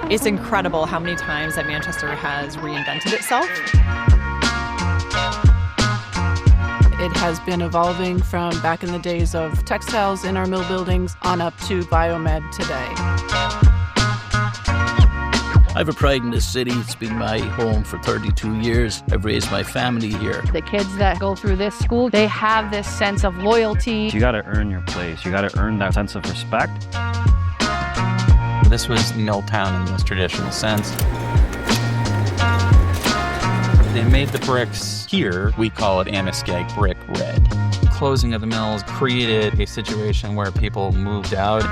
It's incredible how many times that Manchester has reinvented itself. It has been evolving from back in the days of textiles in our mill buildings on up to biomed today. I have a pride in this city. It's been my home for 32 years. I've raised my family here. The kids that go through this school, they have this sense of loyalty. You got to earn your place. You got to earn that sense of respect. This was Milltown in the most traditional sense. They made the bricks here, we call it Amoskeag brick red. Closing of the mills created a situation where people moved out.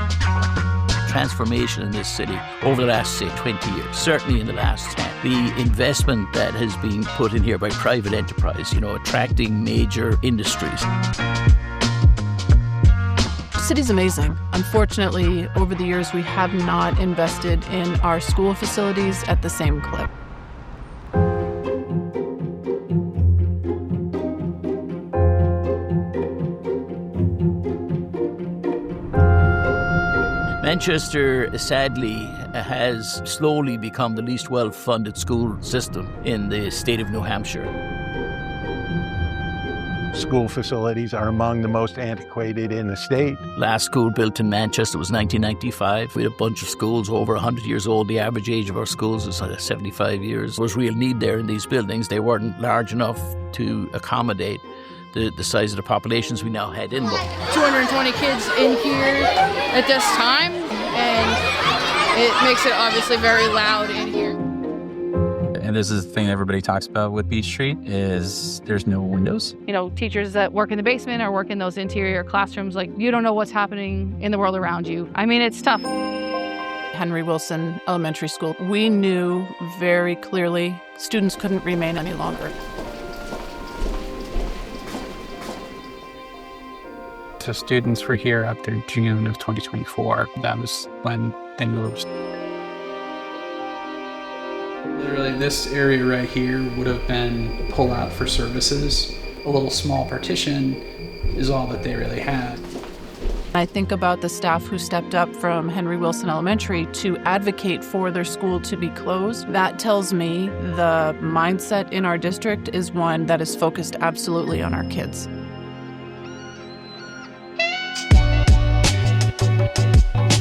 Transformation in this city over the last, say, 20 years, certainly in the last 10. The investment that has been put in here by private enterprise, attracting major industries. The city's amazing. Unfortunately, over the years, we have not invested in our school facilities at the same clip. Manchester, sadly, has slowly become the least well-funded school system in the state of New Hampshire. School facilities are among the most antiquated in the state. Last school built in Manchester was 1995. We had a bunch of schools over 100 years old. The average age of our schools is 75 years. There was real need there in these buildings. They weren't large enough to accommodate the size of the populations we now had in them. 220 kids in here at this time, and it makes it obviously very loud in here. And this is the thing everybody talks about with Beach Street is there's no windows. Teachers that work in the basement or work in those interior classrooms, you don't know what's happening in the world around you. I mean, it's tough. Henry Wilson Elementary School, we knew very clearly students couldn't remain any longer. So students were here up to June of 2024. That was when they moved. Literally, this area right here would have been pull out for services. A little small partition is all that they really had. I think about the staff who stepped up from Henry Wilson Elementary to advocate for their school to be closed. That tells me the mindset in our district is one that is focused absolutely on our kids.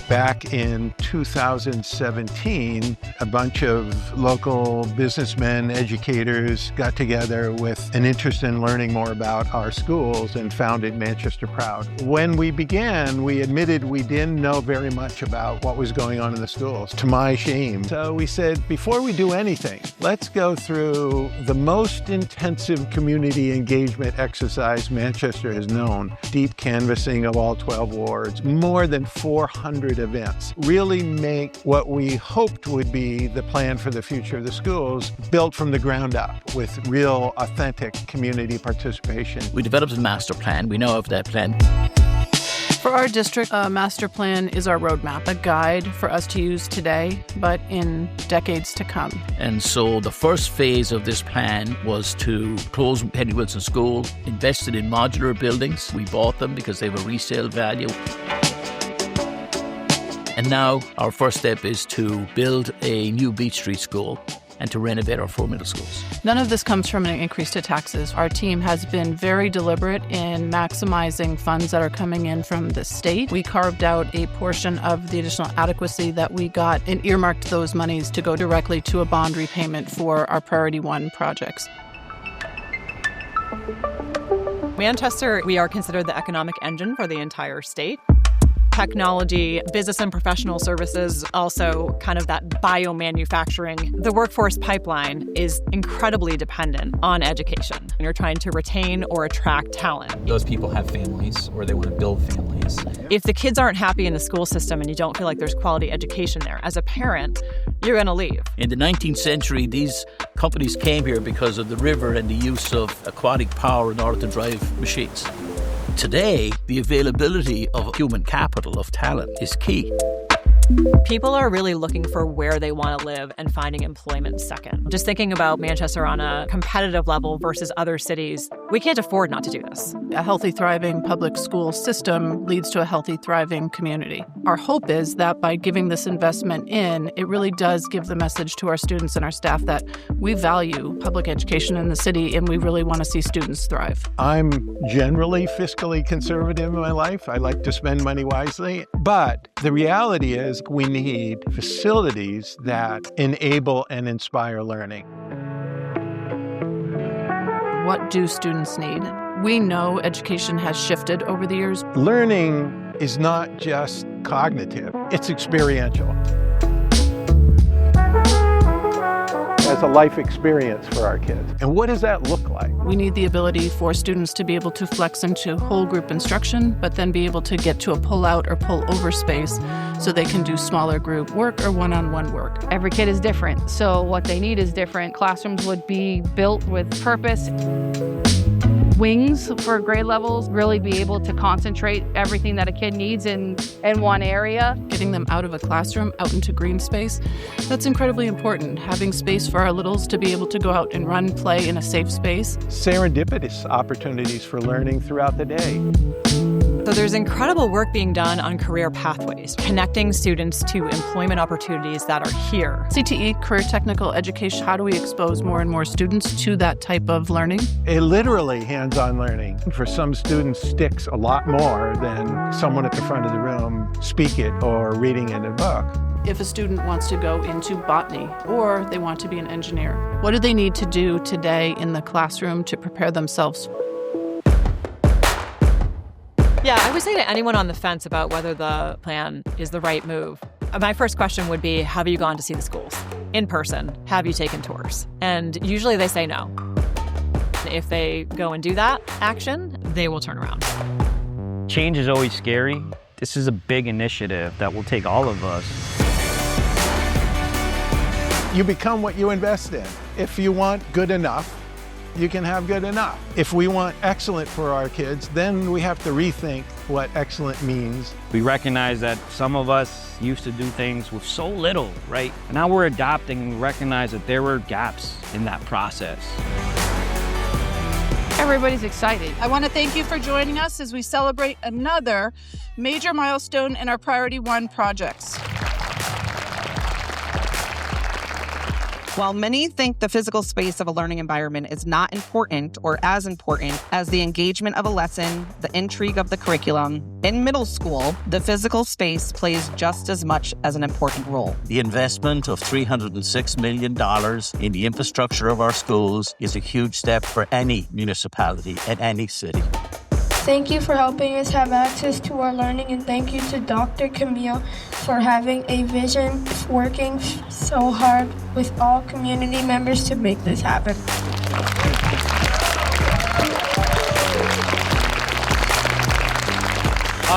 Back in 2017, a bunch of local businessmen, educators got together with an interest in learning more about our schools and founded Manchester Proud. When we began, we admitted we didn't know very much about what was going on in the schools, to my shame. So we said, before we do anything, let's go through the most intensive community engagement exercise Manchester has known. Deep canvassing of all 12 wards, more than 400 events, really make what we hoped would be the plan for the future of the schools built from the ground up with real, authentic community participation. We developed a master plan. We now have that plan. For our district, a master plan is our roadmap, a guide for us to use today, but in decades to come. And so the first phase of this plan was to close Henry Wilson School, invested in modular buildings. We bought them because they have a resale value. And now our first step is to build a new Beach Street school and to renovate our 4 middle schools. None of this comes from an increase to taxes. Our team has been very deliberate in maximizing funds that are coming in from the state. We carved out a portion of the additional adequacy that we got and earmarked those monies to go directly to a bond repayment for our Priority 1 projects. Manchester, we are considered the economic engine for the entire state. Technology, business and professional services, also kind of that biomanufacturing. The workforce pipeline is incredibly dependent on education. You're trying to retain or attract talent. Those people have families or they want to build families. If the kids aren't happy in the school system and you don't feel like there's quality education there, as a parent, you're going to leave. In the 19th century, these companies came here because of the river and the use of aquatic power in order to drive machines. Today, the availability of human capital, of talent, is key. People are really looking for where they want to live and finding employment second. Just thinking about Manchester on a competitive level versus other cities, we can't afford not to do this. A healthy, thriving public school system leads to a healthy, thriving community. Our hope is that by giving this investment in, it really does give the message to our students and our staff that we value public education in the city and we really want to see students thrive. I'm generally fiscally conservative in my life. I like to spend money wisely. But the reality is we need facilities that enable and inspire learning. What do students need? We know education has shifted over the years. Learning is not just cognitive, it's experiential. As a life experience for our kids. And what does that look like? We need the ability for students to be able to flex into whole group instruction, but then be able to get to a pull out or pull over space so they can do smaller group work or one-on-one work. Every kid is different, so what they need is different. Classrooms would be built with purpose. Wings for grade levels, really be able to concentrate everything that a kid needs in one area. Getting them out of a classroom, out into green space, that's incredibly important. Having space for our littles to be able to go out and run, play in a safe space. Serendipitous opportunities for learning throughout the day. So there's incredible work being done on career pathways, connecting students to employment opportunities that are here. CTE, career technical education, how do we expose more and more students to that type of learning? Literally hands-on learning. For some students, sticks a lot more than someone at the front of the room speak it or reading it in a book. If a student wants to go into botany or they want to be an engineer, what do they need to do today in the classroom to prepare themselves? Yeah, I would say to anyone on the fence about whether the plan is the right move, my first question would be, have you gone to see the schools in person? Have you taken tours? And usually they say no. If they go and do that action, they will turn around. Change is always scary. This is a big initiative that will take all of us. You become what you invest in. If you want good enough, you can have good enough. If we want excellent for our kids, then we have to rethink what excellent means. We recognize that some of us used to do things with so little, right? And now we're adopting and recognize that there were gaps in that process. Everybody's excited. I want to thank you for joining us as we celebrate another major milestone in our Priority 1 projects. While many think the physical space of a learning environment is not important or as important as the engagement of a lesson, the intrigue of the curriculum, in middle school, the physical space plays just as much as an important role. The investment of $306 million in the infrastructure of our schools is a huge step for any municipality and any city. Thank you for helping us have access to our learning, and thank you to Dr. Camille for having a vision, working so hard with all community members to make this happen.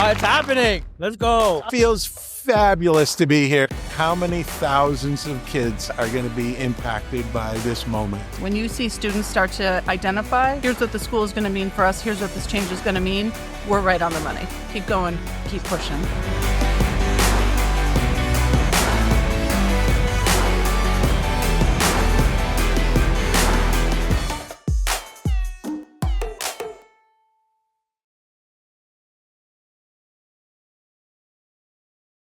It's happening. Let's go. Feels fabulous to be here. How many thousands of kids are going to be impacted by this moment? When you see students start to identify, here's what the school is going to mean for us, here's what this change is going to mean, we're right on the money. Keep going, keep pushing.